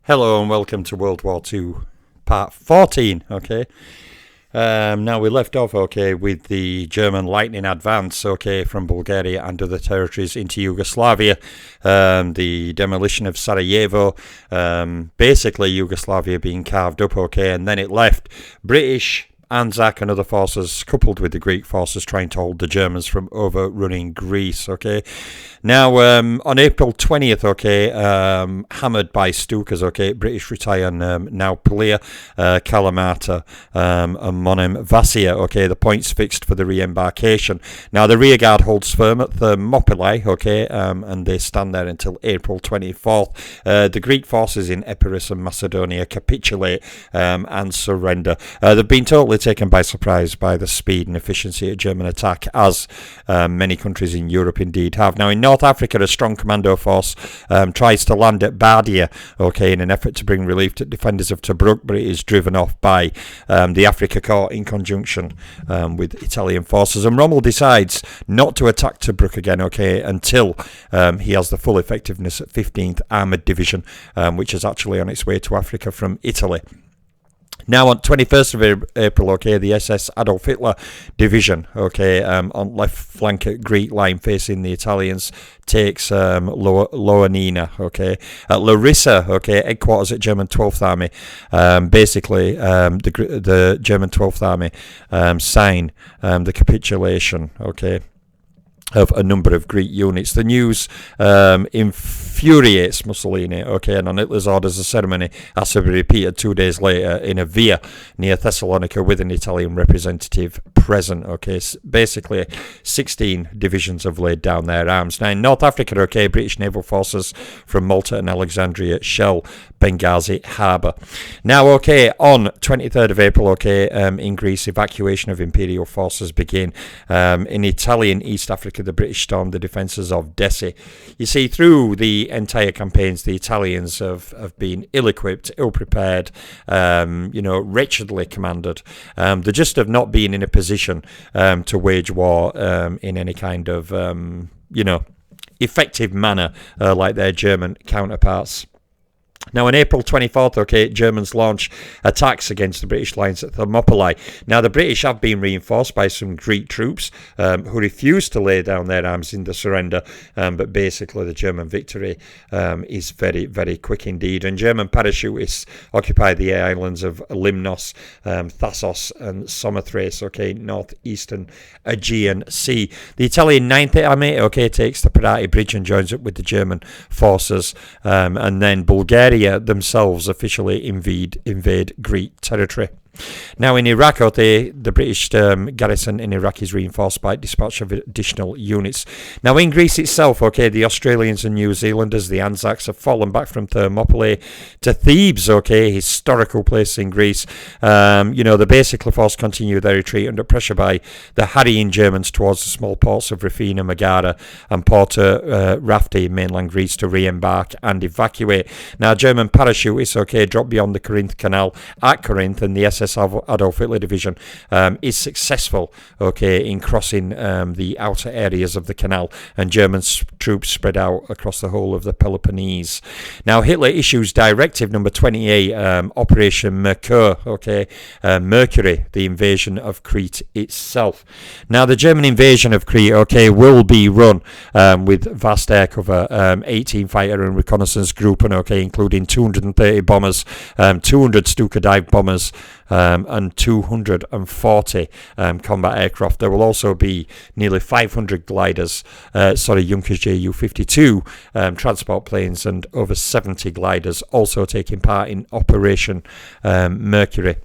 Hello and welcome to World War II Part 14, okay? Now we left off, okay, with the German lightning advance, okay, from Bulgaria and other territories into Yugoslavia, the demolition of Sarajevo, basically Yugoslavia being carved up, okay, and then it left British, Anzac and other forces coupled with the Greek forces trying to hold the Germans from overrunning Greece, okay. Now, on April 20th, okay, hammered by Stukas, okay, British retire now Plia, Kalamata, and Monem Vasia, okay, the points fixed for the re-embarkation. Now, the rearguard holds firm at Thermopylae, okay, and they stand there until April 24th. The Greek forces in Epirus and Macedonia capitulate and surrender. They've been totally taken by surprise by the speed and efficiency of German attack, as many countries in Europe indeed have. Now, in North Africa, a strong commando force tries to land at Bardia, okay, in an effort to bring relief to defenders of Tobruk, but it is driven off by the Afrika Korps in conjunction with Italian forces. And Rommel decides not to attack Tobruk again, okay, until he has the full effectiveness at 15th Armoured Division, which is actually on its way to Africa from Italy. Now, on 21st of April, okay, the SS Adolf Hitler Division, okay, on left flank at Greek line facing the Italians, takes Ioannina, okay. At Larissa, okay, headquarters at German 12th Army, basically the German 12th Army sign the capitulation, okay, of a number of Greek units. The news infuriates Mussolini, okay, and on Hitler's orders, the ceremony has to be repeated 2 days later in a via near Thessalonica with an Italian representative present, okay. Basically, 16 divisions have laid down their arms. Now, in North Africa, okay, British naval forces from Malta and Alexandria shell Benghazi harbour. Now, okay, on 23rd of April, okay, in Greece, evacuation of imperial forces begin. In Italian East Africa, the British stormed the defences of Dessie. You see, through the entire campaigns, the Italians have been ill-equipped, ill-prepared, wretchedly commanded. They just have not been in a position to wage war in any kind of, effective manner like their German counterparts. Now, on April 24th, okay, Germans launch attacks against the British lines at Thermopylae. Now, the British have been reinforced by some Greek troops who refuse to lay down their arms in the surrender, but basically the German victory is very, very quick indeed. And German parachutists occupy the islands of Limnos, Thassos and Samothrace, okay, northeastern Aegean Sea. The Italian 9th Army, okay, takes the Prati Bridge and joins up with the German forces, and then Bulgaria themselves officially invade Greek territory. Now, in Iraq, okay, the British garrison in Iraq is reinforced by dispatch of additional units. Now, in Greece itself, okay, the Australians and New Zealanders, the Anzacs, have fallen back from Thermopylae to Thebes, okay, historical place in Greece. They basically forced continue their retreat under pressure by the harrying Germans towards the small ports of Rafina, Megara, and Porto Rafti in mainland Greece to re-embark and evacuate. Now, German parachutists, okay, dropped beyond the Corinth Canal at Corinth, and the SS Adolf Hitler Division is successful, okay, in crossing the outer areas of the canal, and German troops spread out across the whole of the Peloponnese. Now, Hitler issues Directive Number 28, Operation Mercur, okay, Mercury, the invasion of Crete itself. Now, the German invasion of Crete, okay, will be run with vast air cover, 18 fighter and reconnaissance group, and okay, including 230 bombers, 200 Stuka dive bombers, and 240 combat aircraft. There will also be nearly 500 gliders, Junkers Ju-52 transport planes, and over 70 gliders also taking part in Operation Mercury.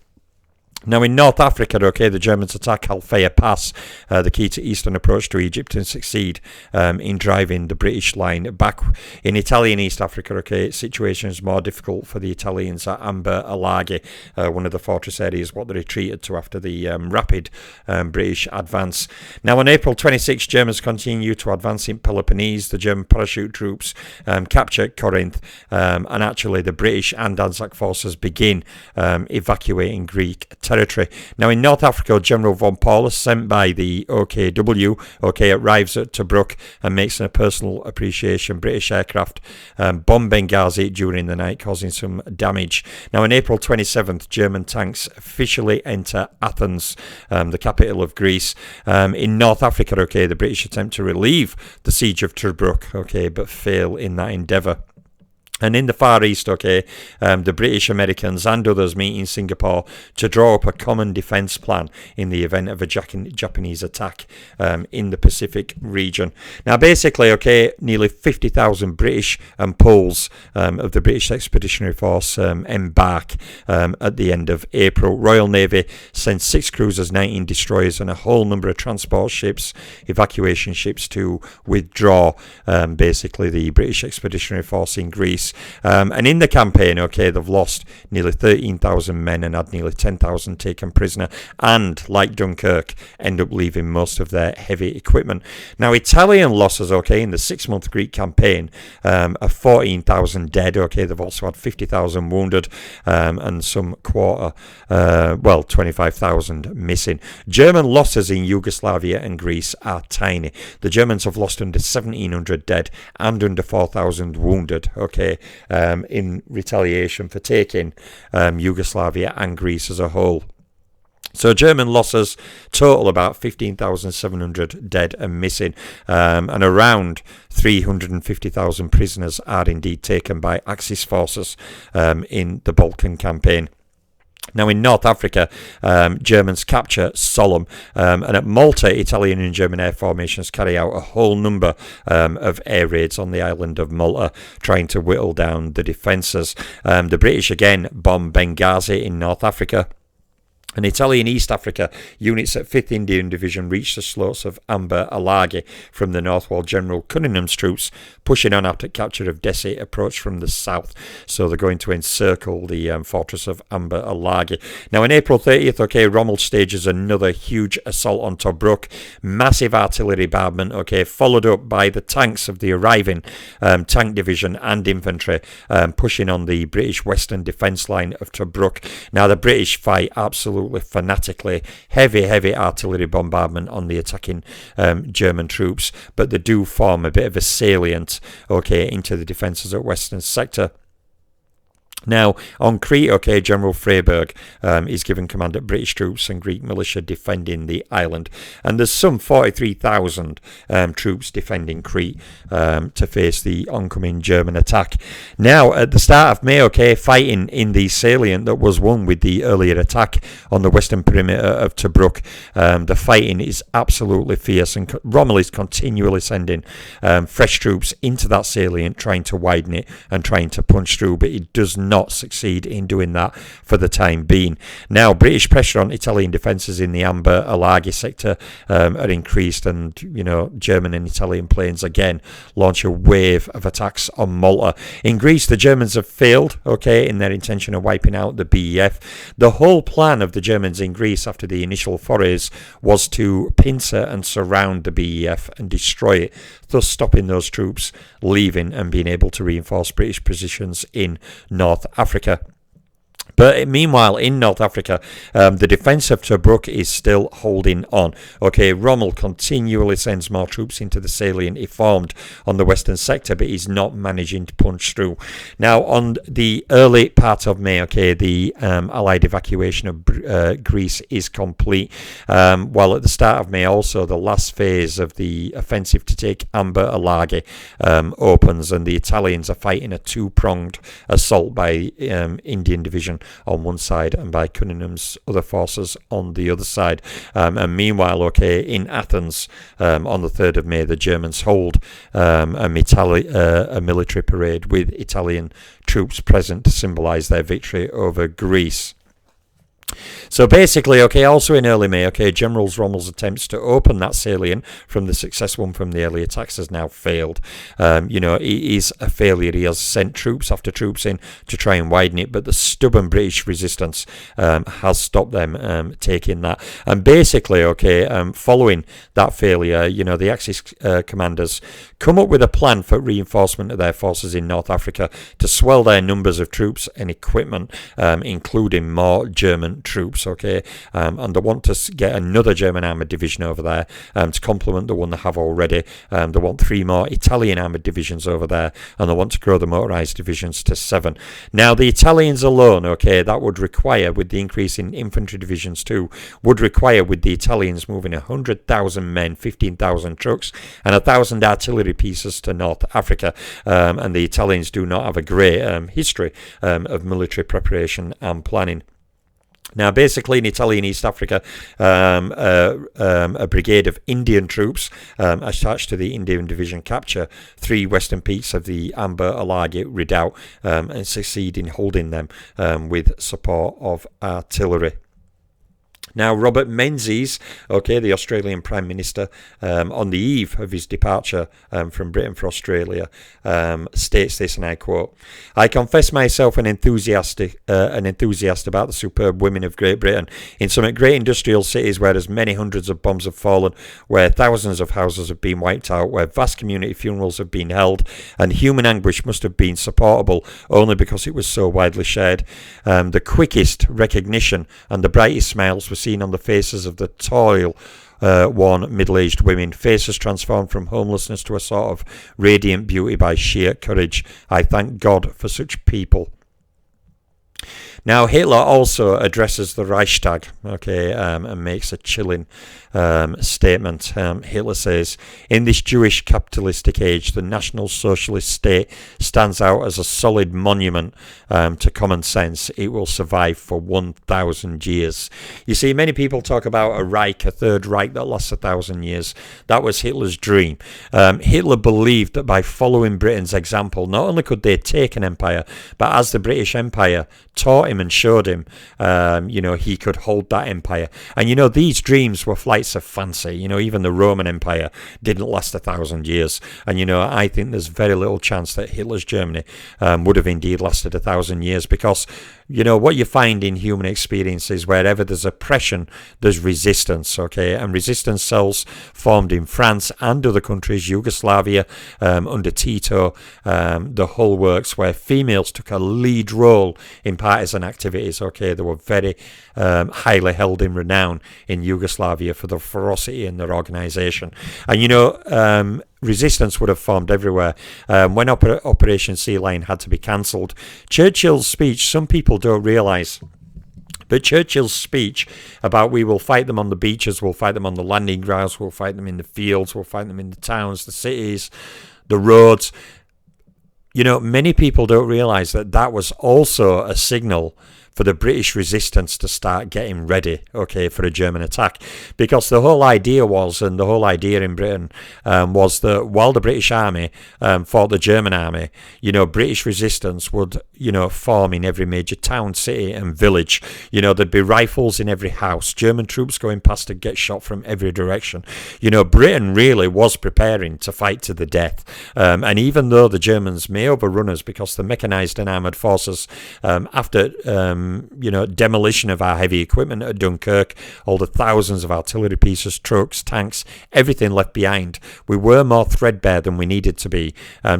Now, in North Africa, okay, the Germans attack Halfaya Pass, the key to eastern approach to Egypt, and succeed in driving the British line back. In Italian East Africa, okay, situation is more difficult for the Italians at Amber Alaghi, one of the fortress areas what they retreated to after the rapid British advance. Now, on April 26, Germans continue to advance in Peloponnese. The German parachute troops capture Corinth, and actually the British and Anzac forces begin evacuating Greek territory. Now in North Africa, General von Paulus, sent by the OKW, arrives at Tobruk and makes a personal appreciation. British aircraft bomb Benghazi during the night, causing some damage. Now on April 27th, German tanks officially enter Athens, the capital of Greece. In North Africa, the British attempt to relieve the siege of Tobruk, but fail in that endeavour. And in the Far East, the British, Americans and others meet in Singapore to draw up a common defence plan in the event of a Japanese attack in the Pacific region. Now, basically, nearly 50,000 British and Poles of the British Expeditionary Force embark at the end of April. Royal Navy sends 6 cruisers, 19 destroyers and a whole number of transport ships, evacuation ships to withdraw basically the British Expeditionary Force in Greece. And in the campaign, they've lost nearly 13,000 men and had nearly 10,000 taken prisoner, and like Dunkirk, end up leaving most of their heavy equipment. Now, Italian losses, in the 6-month Greek campaign, are 14,000 dead. They've also had 50,000 wounded and some 25,000 missing. German losses in Yugoslavia and Greece are tiny. The Germans have lost under 1,700 dead and under 4,000 wounded. In retaliation for taking Yugoslavia and Greece as a whole. So German losses total about 15,700 dead and missing, and around 350,000 prisoners are indeed taken by Axis forces in the Balkan campaign. Now in North Africa, Germans capture Sollum, and at Malta, Italian and German air formations carry out a whole number of air raids on the island of Malta, trying to whittle down the defences. The British again bomb Benghazi in North Africa. And Italian East Africa units at 5th Indian Division reached the slopes of Amber Alaghi from the north, while General Cunningham's troops, pushing on after capture of Dessie, approached from the south. So they're going to encircle the fortress of Amber Alaghi. Now on April 30th, Rommel stages another huge assault on Tobruk. Massive artillery bombardment, followed up by the tanks of the arriving tank division and infantry, pushing on the British western defence line of Tobruk. Now the British fight absolutely fanatically, heavy artillery bombardment on the attacking German troops, but they do form a bit of a salient into the defences at western sector. Now, on Crete, General Freyberg is given command of British troops and Greek militia defending the island. And there's some 43,000 troops defending Crete to face the oncoming German attack. Now, at the start of May, fighting in the salient that was won with the earlier attack on the western perimeter of Tobruk, the fighting is absolutely fierce, and Rommel is continually sending fresh troops into that salient, trying to widen it and trying to punch through, but it does not succeed in doing that for the time being. Now, British pressure on Italian defences in the Amber Alaghi sector are increased, and German and Italian planes again launch a wave of attacks on Malta. In Greece, the Germans have failed in their intention of wiping out the BEF. The whole plan of the Germans in Greece after the initial forays was to pincer and surround the BEF and destroy it, thus stopping those troops leaving and being able to reinforce British positions in North Africa. But meanwhile, in North Africa, the defence of Tobruk is still holding on. Rommel continually sends more troops into the salient he formed on the western sector, but he's not managing to punch through. Now, on the early part of May, the Allied evacuation of Greece is complete. While at the start of May, also, the last phase of the offensive to take Amber Alaghi opens, and the Italians are fighting a two-pronged assault by Indian Division on one side and by Cunningham's other forces on the other side. And meanwhile, in Athens, on the 3rd of May, the Germans hold a military parade with Italian troops present to symbolise their victory over Greece. So basically, also in early May, General Rommel's attempts to open that salient from the success won from the early attacks has now failed. It is a failure. He has sent troops after troops in to try and widen it, but the stubborn British resistance has stopped them taking that. And basically, following that failure, the Axis commanders come up with a plan for reinforcement of their forces in North Africa to swell their numbers of troops and equipment, including more German German troops, okay, and they want to get another German armoured division over there to complement the one they have already. They want 3 more Italian armoured divisions over there, and they want to grow the motorised divisions to 7. Now, the Italians alone, okay, that would require, with the increase in infantry divisions too, would require, with the Italians moving 100,000 men, 15,000 trucks, and 1,000 artillery pieces to North Africa. And the Italians do not have a great history of military preparation and planning. Now, basically, in Italy and East Africa, a brigade of Indian troops attached to the Indian Division capture 3 western peaks of the Amber Alagi redoubt and succeed in holding them with support of artillery. Now, Robert Menzies, okay, the Australian Prime Minister, on the eve of his departure from Britain for Australia, states this, and I quote, "I confess myself an enthusiast about the superb women of Great Britain. In some great industrial cities where as many hundreds of bombs have fallen, where thousands of houses have been wiped out, where vast community funerals have been held, and human anguish must have been supportable only because it was so widely shared, the quickest recognition and the brightest smiles were seen on the faces of the toil-worn middle-aged women, faces transformed from homelessness to a sort of radiant beauty by sheer courage. I thank God for such people." Now, Hitler also addresses the Reichstag, okay, and makes a chilling statement. Hitler says, "In this Jewish capitalistic age, the National Socialist state stands out as a solid monument to common sense. It will survive for 1,000 years. You see, many people talk about a Reich, a Third Reich that lasts 1,000 years. That was Hitler's dream. Hitler believed that by following Britain's example, not only could they take an empire, but as the British Empire taught him and showed him, he could hold that empire. And, these dreams were flights of fancy. Even the Roman Empire didn't last 1,000 years. And, I think there's very little chance that Hitler's Germany would have indeed lasted 1,000 years, because, what you find in human experience is wherever there's oppression, there's resistance, okay? And resistance cells formed in France and other countries, Yugoslavia, under Tito, the whole works, where females took a lead role in partisan activities, okay? They were very highly held in renown in Yugoslavia for the ferocity in their organisation. And, resistance would have formed everywhere. When Operation Sea Lion had to be cancelled, Churchill's speech, some people don't realise, but Churchill's speech about we will fight them on the beaches, we'll fight them on the landing grounds, we'll fight them in the fields, we'll fight them in the towns, the cities, the roads. Many people don't realise that was also a signal for the British resistance to start getting ready, okay, for a German attack. Because the whole idea in Britain was that while the British army fought the German army, British resistance would, form in every major town, city and village. There'd be rifles in every house, German troops going past to get shot from every direction. Britain really was preparing to fight to the death. And even though the Germans may overrun us because the mechanised and armoured forces, after demolition of our heavy equipment at Dunkirk, all the thousands of artillery pieces, trucks, tanks, everything left behind, we were more threadbare than we needed to be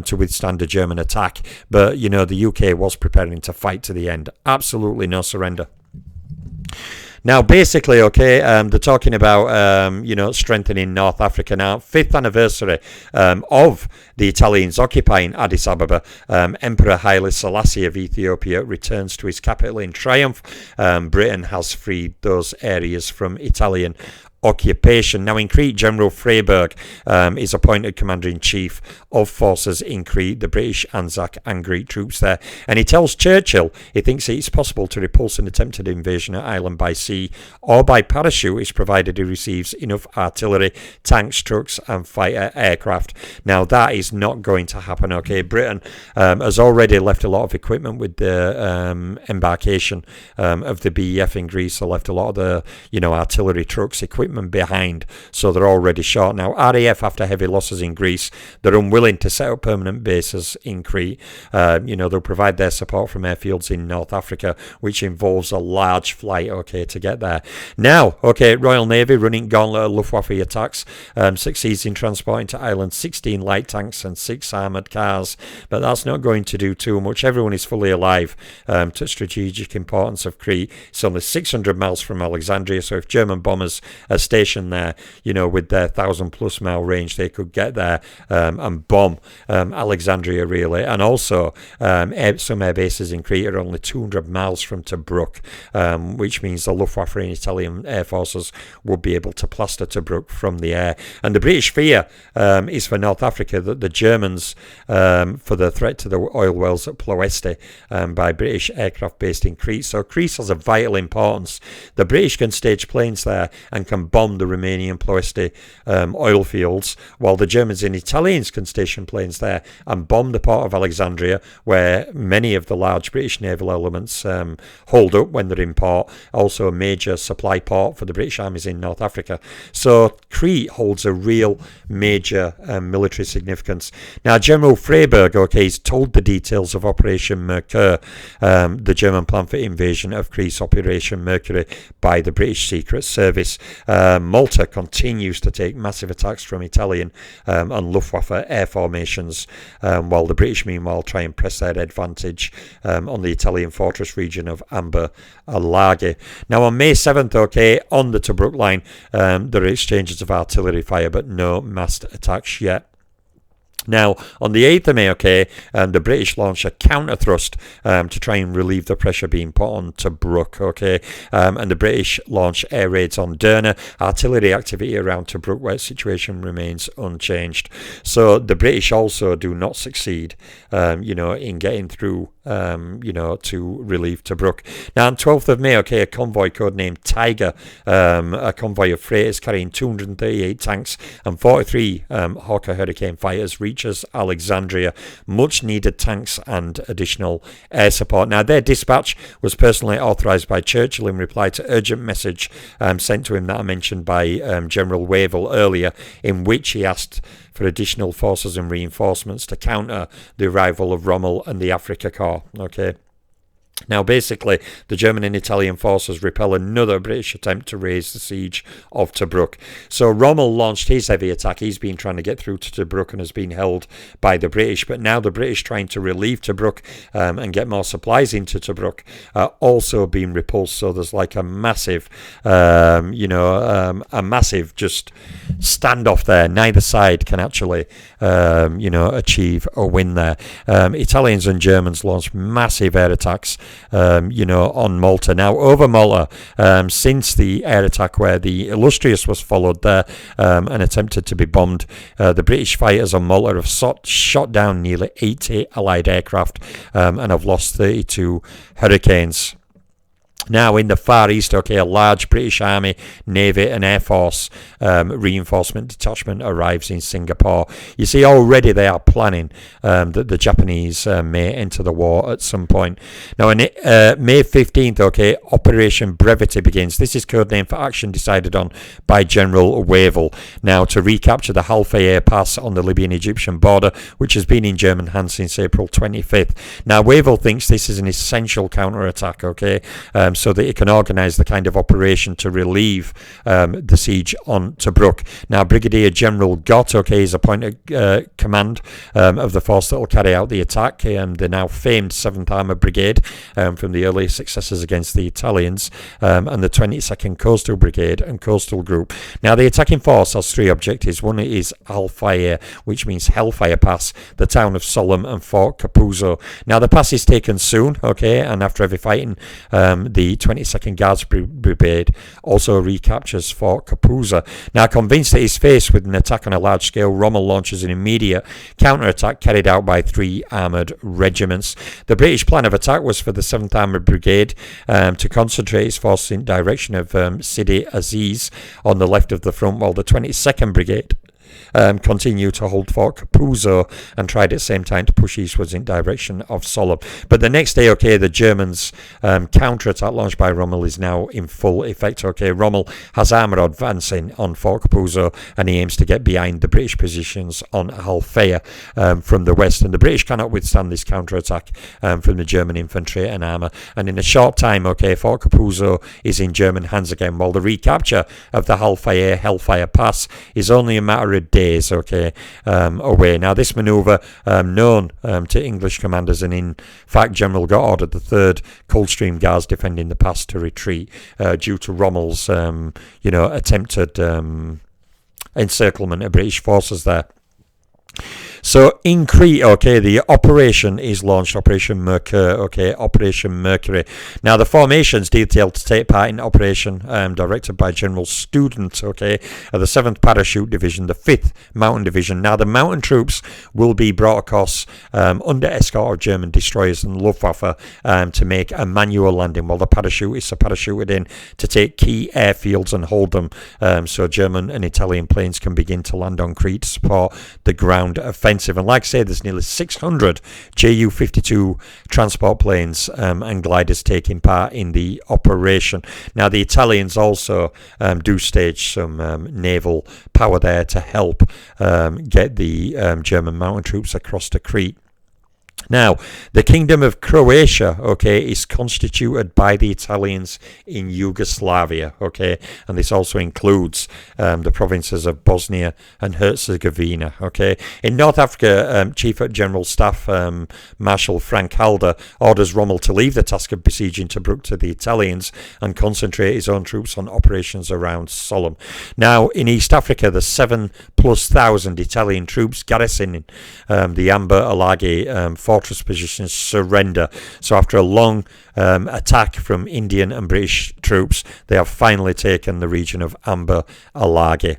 to withstand a German attack. But, the UK was preparing to fight to the end. Absolutely no surrender. Now, basically, okay, they're talking about, strengthening North Africa now. 5th anniversary of the Italians occupying Addis Ababa. Emperor Haile Selassie of Ethiopia returns to his capital in triumph. Britain has freed those areas from Italian occupation. Now, in Crete, General Freyberg is appointed Commander-in-Chief of forces in Crete, the British, Anzac and Greek troops there. And he tells Churchill he thinks it's possible to repulse an attempted invasion at Ireland by sea or by parachute, provided he receives enough artillery, tanks, trucks and fighter aircraft. Now, that is not going to happen, okay? Britain has already left a lot of equipment with the embarkation of the BEF in Greece. They left a lot of the, artillery, trucks, equipment equipment behind, so they're already short. Now, RAF, after heavy losses in Greece, they're unwilling to set up permanent bases in Crete. They'll provide their support from airfields in North Africa, which involves a large flight, to get there. Now, Royal Navy running gauntlet of Luftwaffe attacks, succeeds in transporting to Ireland 16 light tanks and 6 armoured cars, but that's not going to do too much. Everyone is fully alive to strategic importance of Crete. It's only 600 miles from Alexandria, so if German bombers are stationed there, with their 1,000+ mile range, they could get there and bomb Alexandria, really. And also, some air bases in Crete are only 200 miles from Tobruk, which means the Luftwaffe and Italian air forces would be able to plaster Tobruk from the air. And the British fear is for North Africa that the Germans, for the threat to the oil wells at Ploesti by British aircraft based in Crete. So Crete has a vital importance. The British can stage planes there and can bomb the Romanian Ploesti oil fields, while the Germans and Italians can station planes there and bomb the port of Alexandria, where many of the large British naval elements hold up when they're in port. Also a major supply port for the British armies in North Africa. So Crete holds a real major military significance. Now, General Freyberg, is told the details of Operation Mercur, the German plan for invasion of Crete's Operation Mercury by the British Secret Service. Malta continues to take massive attacks from Italian and Luftwaffe air formations, while the British, meanwhile, try and press their advantage on the Italian fortress region of Amber Alaghe. Now, on May 7th, on the Tobruk line, there are exchanges of artillery fire, but no massed attacks yet. Now, on the 8th of May, the British launch a counter-thrust to try and relieve the pressure being put on Tobruk, and the British launch air raids on Derna. Artillery activity around Tobruk, where the situation remains unchanged. So the British also do not succeed, in getting through, to relieve Tobruk. Now, on 12th of May, a convoy codenamed Tiger, a convoy of freighters carrying 238 tanks and 43 Hawker Hurricane fighters reaches Alexandria. Much needed tanks and additional air support. Now, their dispatch was personally authorised by Churchill in reply to urgent message sent to him that I mentioned by General Wavell earlier, in which he asked for additional forces and reinforcements to counter the arrival of Rommel and the Afrika Korps. Now, basically, the German and Italian forces repel another British attempt to raise the siege of Tobruk. So Rommel launched his heavy attack. He's been trying to get through to Tobruk and has been held by the British. But now the British trying to relieve Tobruk and get more supplies into Tobruk are also being repulsed. So there's like a massive, just standoff there. Neither side can actually, achieve a win there. Italians and Germans launched massive air attacks on Malta. Now, over Malta, since the air attack where the Illustrious was followed there and attempted to be bombed, the British fighters on Malta have shot down nearly 80 Allied aircraft and have lost 32 Hurricanes. Now, in the Far East, a large British Army, Navy and Air Force reinforcement detachment arrives in Singapore. You see, already they are planning that the Japanese may enter the war at some point. Now, on May 15th, Operation Brevity begins. This is codename for action decided on by General Wavell. Now, to recapture the Halfaya Pass on the Libyan-Egyptian border, which has been in German hands since April 25th. Now, Wavell thinks this is an essential counterattack, so that it can organise the kind of operation to relieve the siege on Tobruk. Now, Brigadier General Gott, is appointed command of the force that will carry out the attack. The now famed 7th Armoured Brigade from the early successes against the Italians, and the 22nd Coastal Brigade and Coastal Group. Now, the attacking force has 3 objectives. One is Al-Fire, which means Hellfire Pass, the town of Sollum and Fort Capuzzo. Now, the pass is taken soon, and after heavy fighting, the 22nd Guards Brigade also recaptures Fort Capuzzo. Now, convinced that he's faced with an attack on a large scale, Rommel launches an immediate counter-attack carried out by 3 armoured regiments. The British plan of attack was for the 7th Armoured Brigade to concentrate its forces in direction of Sidi Aziz on the left of the front, while the 22nd Brigade continued to hold Fort Capuzzo and tried at the same time to push eastwards in direction of Solomon. But the next day, okay, the Germans' counterattack launched by Rommel is now in full effect. Okay, Rommel has armour advancing on Fort Capuzzo, and he aims to get behind the British positions on Halfaya from the west. And the British cannot withstand this counterattack from the German infantry and armour. And in a short time, okay, Fort Capuzzo is in German hands again, while the recapture of the Hellfire Pass is only a matter of days, okay, away. Now, this manoeuvre, known to English commanders, and in fact, General Gott ordered the 3rd Coldstream Guards defending the pass to retreat due to Rommel's, attempted encirclement of British forces there. So in Crete, okay, the operation is launched, Operation Mercur, okay, Operation Mercury. Now the formations detailed to take part in operation, directed by General Student, okay, of the 7th Parachute Division, the 5th Mountain Division. Now the mountain troops will be brought across under escort of German destroyers and Luftwaffe to make a manual landing, while the parachutists are parachuted in to take key airfields and hold them, so German and Italian planes can begin to land on Crete to support the ground offensive. And like I say, there's nearly 600 Ju-52 transport planes and gliders taking part in the operation. Now, the Italians also do stage some naval power there to help get the German mountain troops across to Crete. Now, the Kingdom of Croatia, okay, is constituted by the Italians in Yugoslavia, okay, and this also includes the provinces of Bosnia and Herzegovina, okay. In North Africa, Chief of General Staff Marshal Frank Halder orders Rommel to leave the task of besieging Tobruk to the Italians and concentrate his own troops on operations around Solomon. Now, in East Africa, the 7,000+ Italian troops garrisoning the Amber Alaghe fortress positions surrender. So after a long attack from Indian and British troops, they have finally taken the region of Amber Alaghe.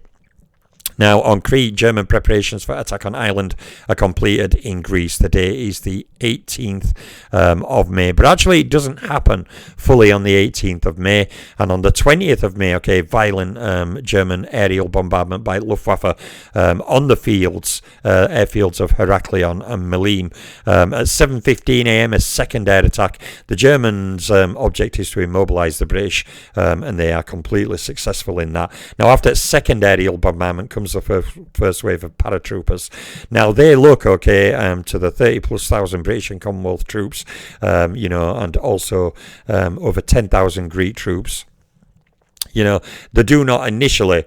Now, on Crete, German preparations for attack on island are completed in Greece. The date is the 18th of May. But actually, it doesn't happen fully on the 18th of May. And on the 20th of May, okay, violent German aerial bombardment by Luftwaffe on the airfields of Heraklion and Melim. At 7:15 a.m., a second air attack. The Germans' object is to immobilise the British, and they are completely successful in that. Now, after a second aerial bombardment comes the first wave of paratroopers. Now they look okay to the 30,000+ British and Commonwealth troops, and also over 10,000 Greek troops. They do not initially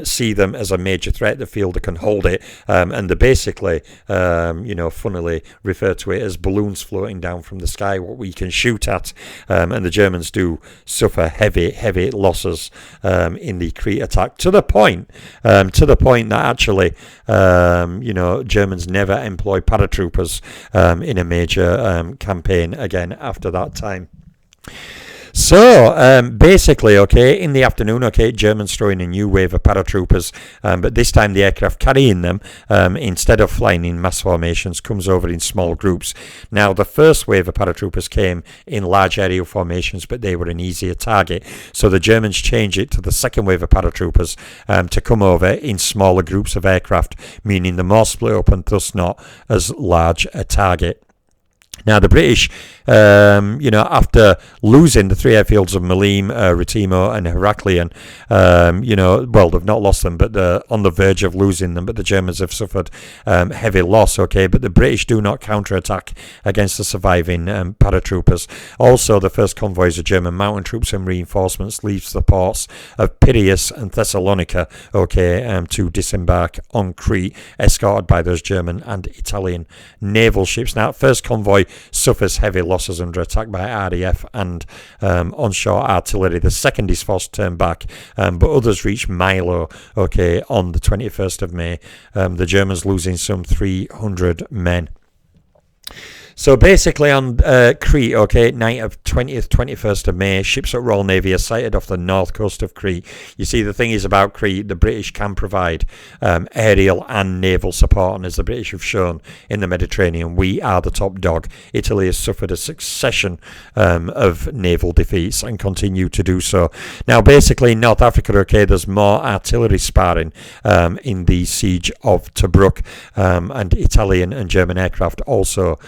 see them as a major threat. They feel they can hold it, and they basically, funnily refer to it as balloons floating down from the sky, what we can shoot at. And the Germans do suffer heavy losses in the Crete attack, to the point that actually, Germans never employ paratroopers in a major campaign again after that time. So, basically, okay, in the afternoon, okay, Germans throw in a new wave of paratroopers, but this time the aircraft carrying them, instead of flying in mass formations, comes over in small groups. Now, the first wave of paratroopers came in large aerial formations, but they were an easier target. So the Germans change it to the second wave of paratroopers to come over in smaller groups of aircraft, meaning the more split up and thus not as large a target. Now, the British, after losing the 3 airfields of Melim, Retimo and Heraklion, they've not lost them, but they're on the verge of losing them, but the Germans have suffered heavy loss, okay, but the British do not counterattack against the surviving paratroopers. Also, the first convoys of German mountain troops and reinforcements leaves the ports of Piraeus and Thessalonica, okay, to disembark on Crete, escorted by those German and Italian naval ships. Now, first convoy suffers heavy losses under attack by RAF and onshore artillery. The second is forced to turn back, but others reach Milo, okay, on the 21st of May. The Germans losing some 300 men. So basically on Crete, okay, night of 20th, 21st of May, ships at Royal Navy are sighted off the north coast of Crete. You see, the thing is about Crete, the British can provide aerial and naval support, and as the British have shown in the Mediterranean, we are the top dog. Italy has suffered a succession of naval defeats and continue to do so. Now, basically in North Africa, okay, there's more artillery sparring in the siege of Tobruk, and Italian and German aircraft also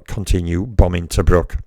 continue bombing Tobruk.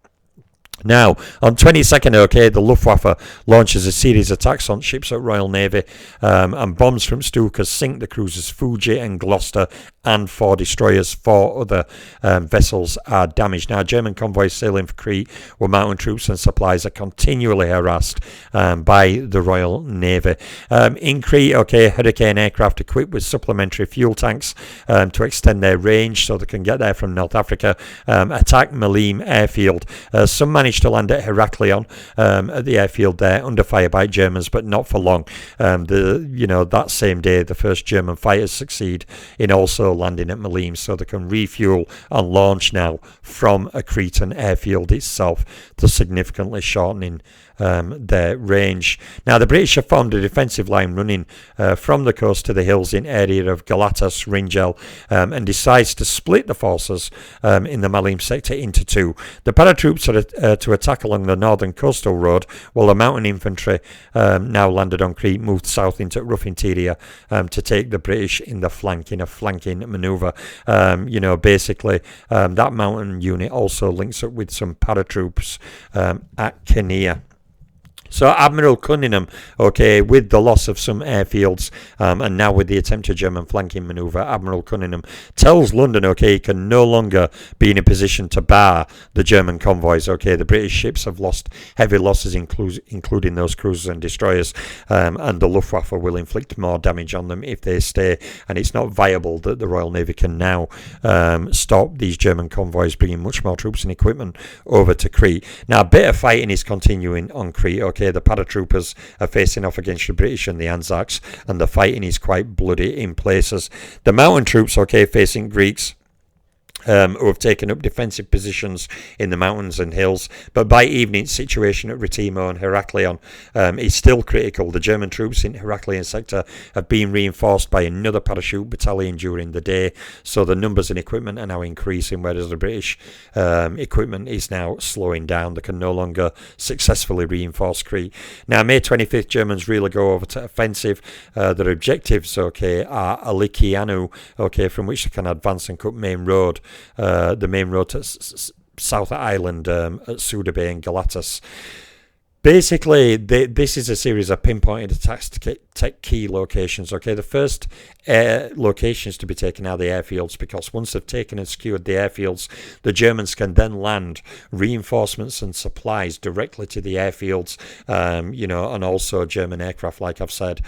Now, on 22nd, okay, the Luftwaffe launches a series of attacks on ships at Royal Navy, and bombs from Stuka sink the cruisers Fuji and Gloucester, and 4 destroyers. 4 other vessels are damaged. Now, German convoys sailing for Crete, where mountain troops and supplies are continually harassed by the Royal Navy. In Crete, okay, Hurricane aircraft equipped with supplementary fuel tanks to extend their range so they can get there from North Africa, attack Malim airfield. Some managed to land at Heraklion at the airfield there under fire by Germans, but not for long. That same day, the first German fighters succeed in also landing at Malim, so they can refuel and launch now from a Cretan airfield itself, thus significantly shortening their range. Now, the British have formed a defensive line running from the coast to the hills in area of Galatas, Ringel, and decides to split the forces in the Malim sector into 2. The paratroops are to attack along the northern coastal road, while the mountain infantry, now landed on Crete, moved south into rough interior to take the British in the flank, in a flanking manoeuvre. Basically, that mountain unit also links up with some paratroops at Kenia. So Admiral Cunningham, okay, with the loss of some airfields and now with the attempted German flanking manoeuvre, Admiral Cunningham tells London, okay, he can no longer be in a position to bar the German convoys. Okay, the British ships have lost heavy losses, including those cruisers and destroyers, and the Luftwaffe will inflict more damage on them if they stay, and it's not viable that the Royal Navy can now stop these German convoys bringing much more troops and equipment over to Crete. Now, a bit of fighting is continuing on Crete, okay. The paratroopers are facing off against the British and the Anzacs, and the fighting is quite bloody in places. The mountain troops, okay, facing Greeks, who have taken up defensive positions in the mountains and hills, but by evening situation at Retimo and Heraklion is still critical. The German troops in Heraklion sector have been reinforced by another parachute battalion during the day, so the numbers and equipment are now increasing, whereas the British equipment is now slowing down. They can no longer successfully reinforce Crete. Now, May 25th, Germans really go over to offensive. Their objectives, okay, are Alikianu, okay, from which they can advance and cut main road. The main road to South Island at Suda Bay and Galatas. Basically, this is a series of pinpointed attacks to take key locations. Okay, the first locations to be taken are the airfields, because once they've taken and secured the airfields, the Germans can then land reinforcements and supplies directly to the airfields. And also German aircraft, like I've said,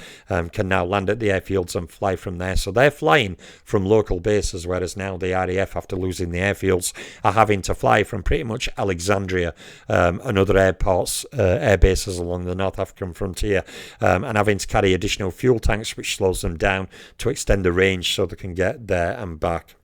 can now land at the airfields and fly from there. So they're flying from local bases, whereas now the RAF, after losing the airfields, are having to fly from pretty much Alexandria and other airports. Air bases along the North African frontier, and having to carry additional fuel tanks, which slows them down to extend the range so they can get there and back.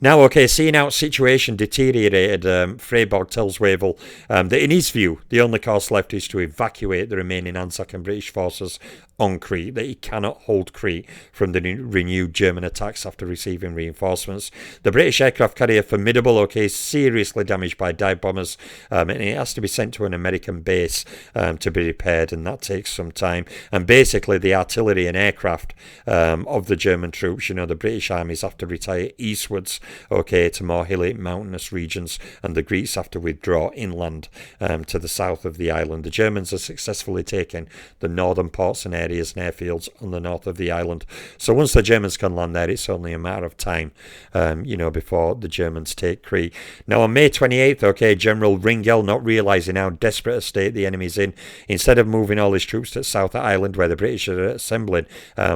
Now, okay, seeing how situation deteriorated, Freyborg tells Wavell that in his view, the only course left is to evacuate the remaining Anzac and British forces on Crete, that he cannot hold Crete from the renewed German attacks after receiving reinforcements. The British aircraft carrier Formidable, okay, seriously damaged by dive bombers, and it has to be sent to an American base to be repaired, and that takes some time. And basically, the artillery and aircraft of the German troops, the British armies have to retire eastwards, okay, to more hilly, mountainous regions, and the Greeks have to withdraw inland to the south of the island. The Germans are successfully taking the northern ports and areas and airfields on the north of the island. So once the Germans can land there, it's only a matter of time, before the Germans take Crete. Now, on May 28th, okay, General Ringel, not realising how desperate a state the enemy's in, instead of moving all his troops to South Island, where the British are assembling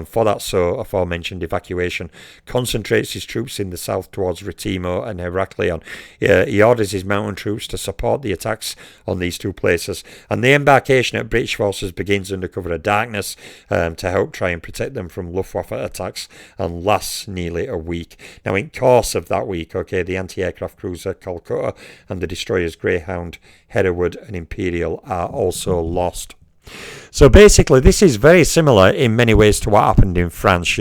for that aforementioned evacuation, concentrates his troops in the south towards towards Retimo and Heraklion. He orders his mountain troops to support the attacks on these two places, and the embarkation at British forces begins under cover of darkness to help try and protect them from Luftwaffe attacks, and lasts nearly a week. Now, in course of that week, the anti-aircraft cruiser Calcutta and the destroyers Greyhound, Hereward and Imperial are also lost. So basically, this is very similar in many ways to what happened in France.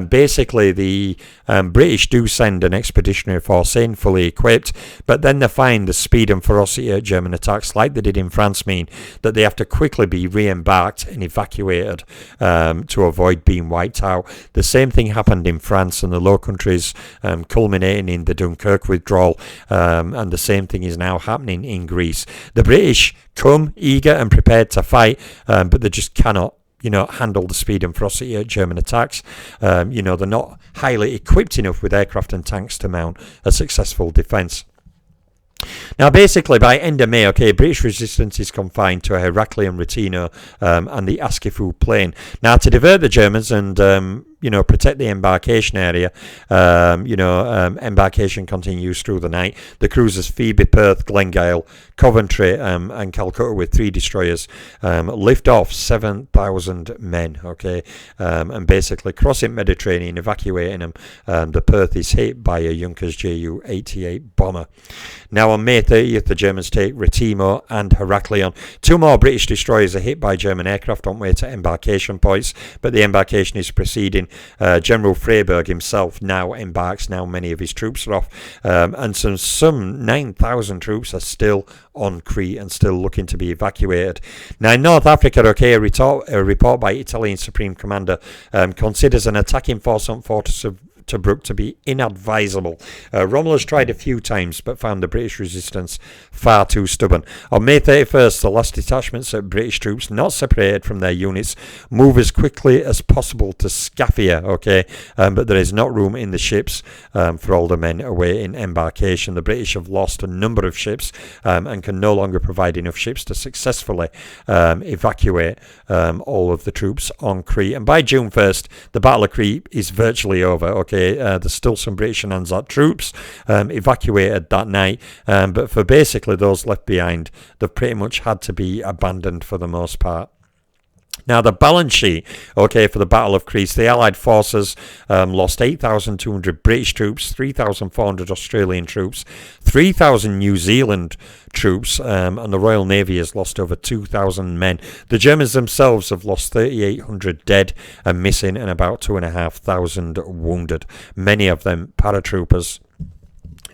Basically, the British do send an expeditionary force in, fully equipped, but then they find the speed and ferocity of German attacks, like they did in France, mean that they have to quickly be re-embarked and evacuated to avoid being wiped out. The same thing happened in France and the Low Countries, culminating in the Dunkirk withdrawal, and the same thing is now happening in Greece. The British come eager and prepared to fight, but they just cannot handle the speed and ferocity of German attacks. They're not highly equipped enough with aircraft and tanks to mount a successful defence. Now, basically, by end of May, British resistance is confined to Heraklion, Retino, and the Askifu plain. Now, to divert the Germans and protect the embarkation area, embarkation continues through the night. The cruisers Phoebe, Perth, Glengale, Coventry, and Calcutta, with 3 destroyers, lift off 7,000 men, and basically crossing Mediterranean, evacuating them. The Perth is hit by a Junkers Ju-88 bomber. Now, on May 30th, the Germans take Retimo and Heraklion. 2 more British destroyers are hit by German aircraft on way to embarkation points, but the embarkation is proceeding. General Freyberg himself now embarks. Now many of his troops are off, and some 9,000 troops are still on Crete and still looking to be evacuated. Now, in North Africa, a report by Italian Supreme Commander considers an attacking force on Fortress of Tobruk to be inadvisable. Romulus tried a few times but found the British resistance far too stubborn. On May 31st, the last detachments of British troops, not separated from their units, move as quickly as possible to Scaffia, but there is not room in the ships for all the men awaiting embarkation. The British have lost a number of ships and can no longer provide enough ships to successfully evacuate all of the troops on Crete. And by June 1st, the Battle of Crete is virtually over. There's still some British and Anzac troops evacuated that night, but for basically those left behind, they've pretty much had to be abandoned for the most part. Now, the balance sheet, for the Battle of Crete, the Allied forces lost 8,200 British troops, 3,400 Australian troops, 3,000 New Zealand troops, and the Royal Navy has lost over 2,000 men. The Germans themselves have lost 3,800 dead and missing and about 2,500 wounded, many of them paratroopers.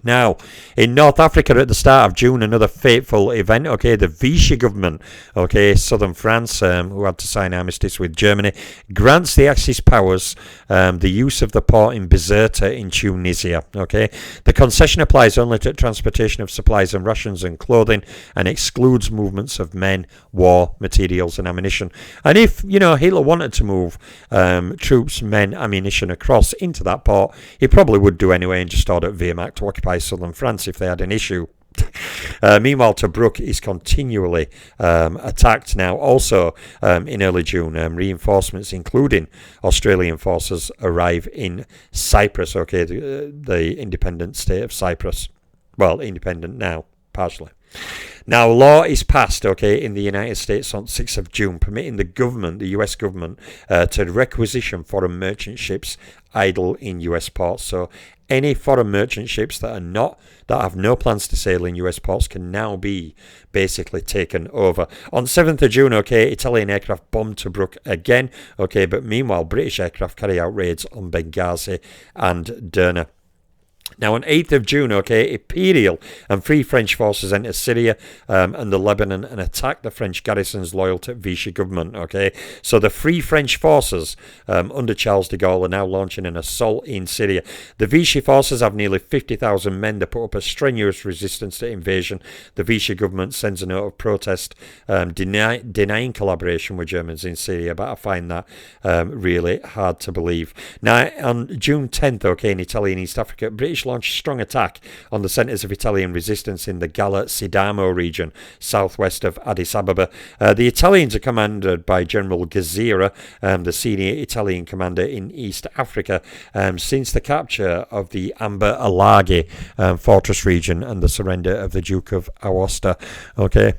Now, in North Africa at the start of June, another fateful event, the Vichy government, southern France, who had to sign armistice with Germany, grants the Axis powers the use of the port in Bizerta in Tunisia, The concession applies only to transportation of supplies and rations and clothing and excludes movements of men, war, materials and ammunition. And if, Hitler wanted to move troops, men, ammunition across into that port, he probably would do anyway and just order Wehrmacht to occupy southern France if they had an issue. Meanwhile, Tobruk is continually attacked now. Also, in early June, reinforcements, including Australian forces, arrive in Cyprus, the independent state of Cyprus. Well, independent now, partially. Now, law is passed, in the United States on 6th of June, permitting the US government, to requisition foreign merchant ships idle in US ports. So any foreign merchant ships that have no plans to sail in US ports can now be basically taken over. On 7th of June, Italian aircraft bombed Tobruk again, but meanwhile British aircraft carry out raids on Benghazi and Derna. Now, on 8th of June, Imperial and Free French forces enter Syria and the Lebanon and attack the French garrisons loyal to Vichy government, So the Free French forces under Charles de Gaulle are now launching an assault in Syria. The Vichy forces have nearly 50,000 men. They put up a strenuous resistance to invasion. The Vichy government sends a note of protest denying collaboration with Germans in Syria, but I find that really hard to believe. Now, on June 10th, in Italian East Africa, British British launched a strong attack on the centres of Italian resistance in the Gala-Sidamo region, southwest of Addis Ababa. The Italians are commanded by General Gazira, the senior Italian commander in East Africa, since the capture of the Amber Alaghe fortress region and the surrender of the Duke of Aosta. Okay.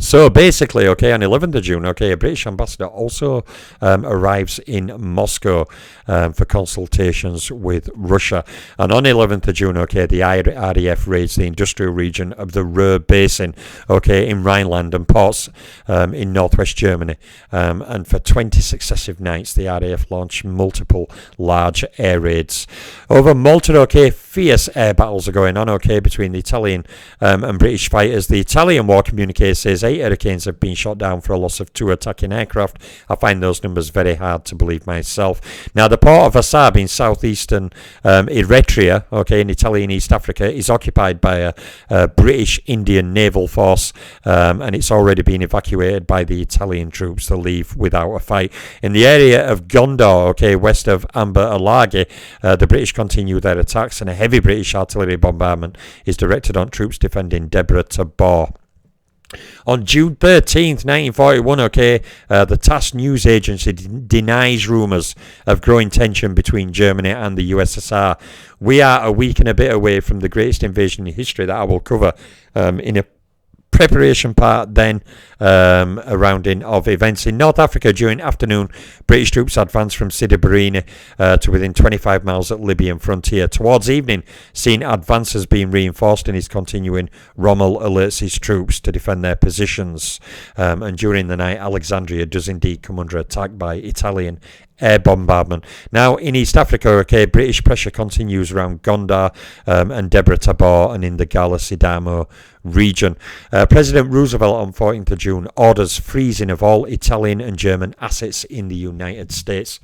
So basically, okay, on 11th of June, okay, a British ambassador also arrives in Moscow for consultations with Russia. And on 11th of June, okay, the RAF raids the industrial region of the Ruhr Basin, okay, in Rhineland and ports in northwest Germany. And for 20 successive nights, the RAF launched multiple large air raids. Over Malta, okay, fierce air battles are going on, okay, between the Italian and British fighters. The Italian war communique says 8 Hurricanes have been shot down for a loss of 2 attacking aircraft. I find those numbers very hard to believe myself. Now, the port of Assab in southeastern Eritrea, okay, in Italian East Africa, is occupied by a British Indian naval force, and it's already been evacuated by the Italian troops to leave without a fight. In the area of Gondar, okay, west of Amber Alaghe, the British continue their attacks, and a heavy British artillery bombardment is directed on troops defending Debre Tabor. On June 13th, 1941, okay, the TASS news agency denies rumours of growing tension between Germany and the USSR. We are a week and a bit away from the greatest invasion in history that I will cover in a preparation part then a rounding of events. In North Africa during afternoon, British troops advanced from Sidi Barrini to within 25 miles at Libyan frontier. Towards evening, seeing advances being reinforced and is continuing, Rommel alerts his troops to defend their positions. And during the night, Alexandria does indeed come under attack by Italian air bombardment. Now, in East Africa, okay, British pressure continues around Gondar and Debre Tabor and in the Gala-Sidamo region. President Roosevelt on 14th of June orders freezing of all Italian and German assets in the United States.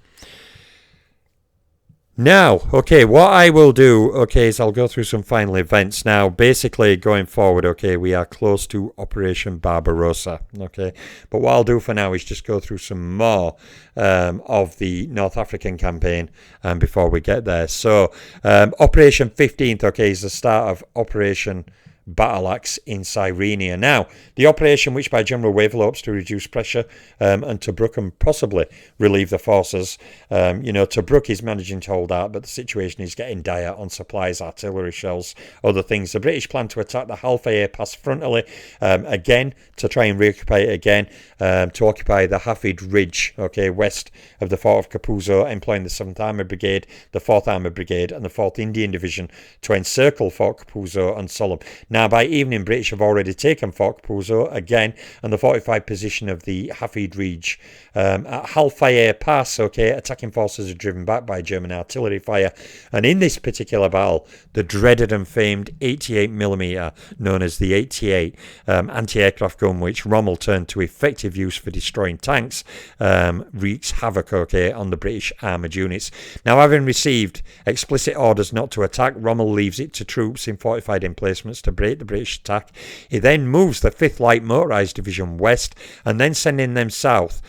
Now, okay, what I will do, okay, is I'll go through some final events. Now, basically, going forward, okay, we are close to Operation Barbarossa, okay? But what I'll do for now is just go through some more of the North African campaign before we get there. So, Operation 15th, okay, is the start of Operation Battle Axe in Sirenia. Now, the operation, which by General Wavell hopes to reduce pressure and Tobruk and possibly relieve the forces. Tobruk is managing to hold out, but the situation is getting dire on supplies, artillery shells, other things. The British plan to attack the Halfaya Pass frontally again, to try and reoccupy it again, to occupy the Hafid Ridge, okay, west of the Fort of Capuzzo, employing the 7th Armoured Brigade, the 4th Armoured Brigade and the 4th Indian Division to encircle Fort Capuzzo and Sollum. Now, by evening, British have already taken Fort Capuzzo again and the fortified position of the Hafid Ridge. At Halfaya Pass, okay, attacking forces are driven back by German artillery fire. And in this particular battle, the dreaded and famed 88mm, known as the 88 anti-aircraft gun, which Rommel turned to effective use for destroying tanks, wreaks havoc, okay, on the British armoured units. Now, having received explicit orders not to attack, Rommel leaves it to troops in fortified emplacements to break the British attack. He then moves the 5th Light Motorised Division west and then sending them south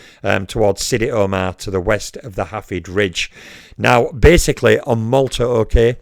towards Sidi Omar to the west of the Hafid Ridge. Now, basically, on Malta, okay,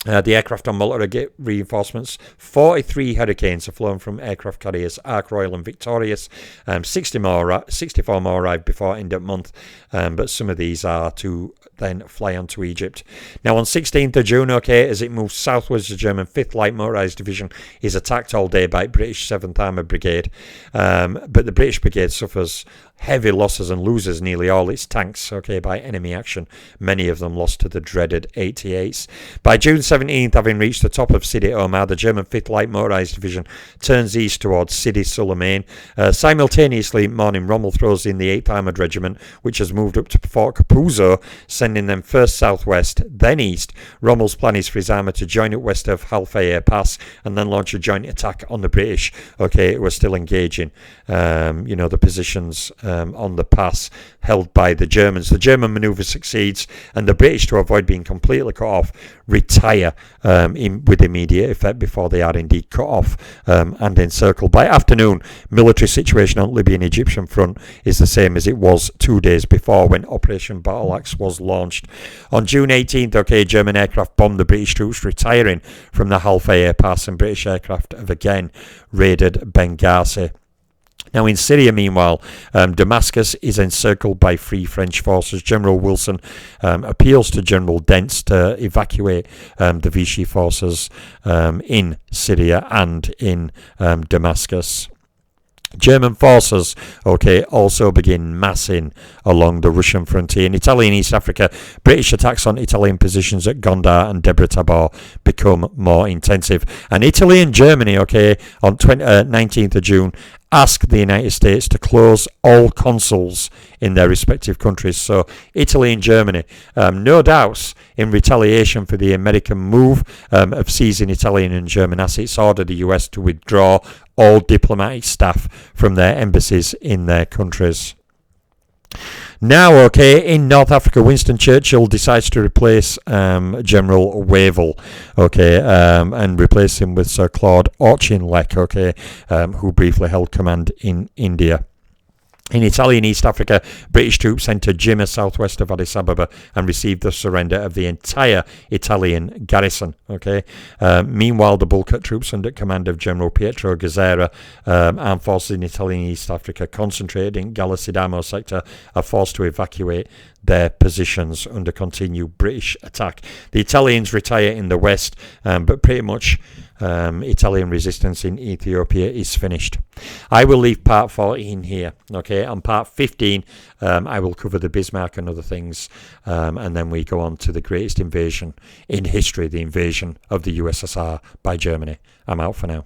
the aircraft on Malta get reinforcements. 43 Hurricanes are flown from aircraft carriers Ark Royal and Victorious. 64 more arrived before end of month, but some of these are to then fly on to Egypt. Now, on 16th of June, okay, as it moves southwards, the German 5th Light Motorised Division is attacked all day by British 7th Armoured Brigade, but the British Brigade suffers heavy losses and loses nearly all its tanks, okay, by enemy action, many of them lost to the dreaded 88s. By June 17th, having reached the top of Sidi Omar, the German 5th Light Motorised Division turns east towards Sidi Suleiman. Simultaneously, morning, Rommel throws in the 8th Armoured Regiment, which has moved up to Fort Capuzzo, sending them first southwest, then east. Rommel's plan is for his armour to join it west of Halfaya Pass and then launch a joint attack on the British, okay, who are still engaging, the positions on the pass held by the Germans. The German manoeuvre succeeds, and the British, to avoid being completely cut off, retire with immediate effect before they are indeed cut off and encircled. By afternoon, military situation on Libyan Egyptian front is the same as it was 2 days before when Operation Battle Axe was launched. On June 18th, German aircraft bombed the British troops retiring from the Halfaya Pass, and British aircraft have again raided Benghazi. Now in Syria, meanwhile, Damascus is encircled by Free French forces. General Wilson appeals to General Dentz to evacuate the Vichy forces in Syria and in Damascus. German forces, also begin massing along the Russian frontier. In Italy and East Africa, British attacks on Italian positions at Gondar and Debre Tabor become more intensive. And Italy and Germany, on 19th of June, ask the United States to close all consuls in their respective countries. So Italy and Germany, no doubts in retaliation for the American move of seizing Italian and German assets, ordered the US to withdraw all diplomatic staff from their embassies in their countries. Now, in North Africa, Winston Churchill decides to replace General Wavell, and replace him with Sir Claude Auchinleck, who briefly held command in India. In Italy and East Africa, British troops entered Jimma, southwest of Addis Ababa, and received the surrender of the entire Italian garrison. Meanwhile, the Balkan troops under command of General Pietro Gazzera, armed forces in Italy and East Africa, concentrated in Gallicidamo sector, are forced to evacuate their positions under continued British attack. The Italians retire in the west, but pretty much Italian resistance in Ethiopia is finished. I will leave part 14 here. On part 15, I will cover the Bismarck and other things, and then we go on to the greatest invasion in history, the invasion of the USSR by Germany. I'm out for now.